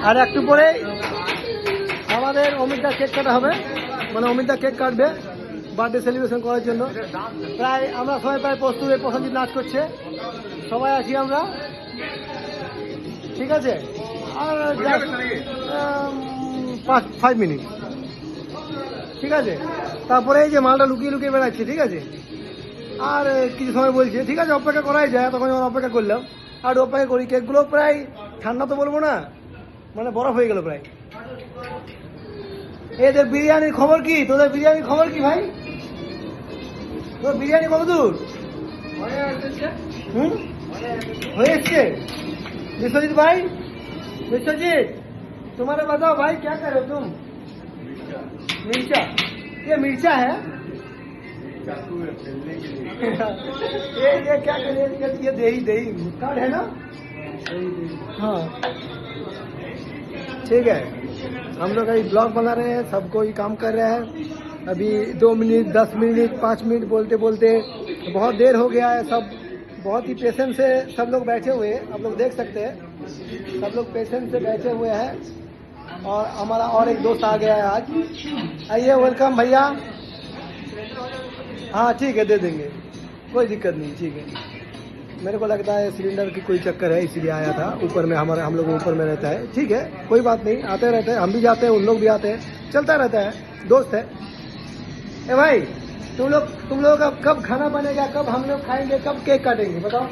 আর একটু পরে আমাদের অমিতদা কেক কাটা হবে, মানে অমিতদা কেক কাটবে বার্থডে সেলিব্রেশন করার জন্য। প্রায় আমরা সবাই প্রায় প্রস্তুত, প্রসেনজিৎ নাচ করছে, সবাই আছি আমরা, ঠিক আছে। আর 5 মিনিট, ঠিক আছে। তারপরে এই যে মালটা লুকিয়ে লুকিয়ে বেড়াচ্ছে, ঠিক আছে। আর কিছু সময় বলছে, ঠিক আছে অপেক্ষা করাই যায়, তখন যখন অপেক্ষা করলাম আর অপেক্ষা করি। কেকগুলো প্রায় ঠান্ডা তো বলবো না, মানে বরফ হয়ে গেল প্রায়। এদের বিরিয়ানির খবর কি? তোদের বিরিয়ানির খবর কি ভাই? তোর বিরিয়ানি কত দূর হয়ে এসছে? বিশ্বজিৎ ভাই, विश्वजीत तुम्हारा बताओ भाई क्या कर रहे हो तुम? मिर्चा, ये मिर्चा है ये क्या कर, ये दही दही कार्ड है ना? हाँ ठीक है। हम लोग अभी ब्लॉग बना रहे हैं, सब कोई काम कर रहे हैं। अभी 2 मिनट 10 मिनट 5 मिनट बोलते बोलते बहुत देर हो गया है। सब बहुत ही पेशेंस से सब लोग बैठे हुए हैं, आप लोग देख सकते हैं, सब लोग पेशेंस से बैठे हुए हैं। और हमारा और एक दोस्त आ गया है आज, आइए वेलकम भैया। हाँ ठीक है, दे देंगे, कोई दिक्कत नहीं, ठीक है। मेरे को लगता है सिलेंडर की कोई चक्कर है, इसीलिए आया था। ऊपर में हमारे, हम लोग ऊपर में रहता है, ठीक है, कोई बात नहीं, आते रहते हैं, हम भी जाते हैं, उन लोग भी आते हैं, चलता रहता है, दोस्त है। ए भाई तुम लोग कब खाना बनेगा, कब हम लोग खाएंगे, कब केक काटेंगे बताओ?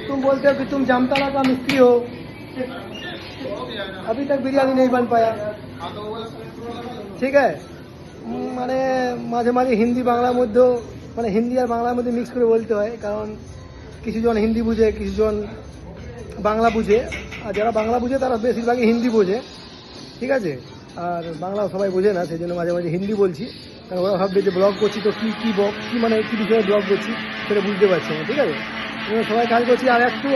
तुम बोलते हो कि तुम जामताड़ा का मिस्त्री हो, अभी तक बिरयानी नहीं बन पाया, ठीक है। মানে মাঝে মাঝে হিন্দি বাংলার মধ্যে, মানে হিন্দি আর বাংলার মধ্যে মিক্স করে বলতে হয়, কারণ কিছুজন হিন্দি বুঝে, কিছুজন বাংলা বুঝে, আর যারা বাংলা বুঝে তারা বেশিরভাগই হিন্দি বোঝে, ঠিক আছে। আর বাংলা সবাই বোঝে না, সেই জন্য মাঝে মাঝে হিন্দি বলছি, কারণ ওরা ভাববে যে ব্লগ করছি তো কী মানে কী বিষয়ে ব্লগ করছি সেটা বুঝতে পারছি না, ঠিক আছে। সবাই কাজ করছি, আর একটু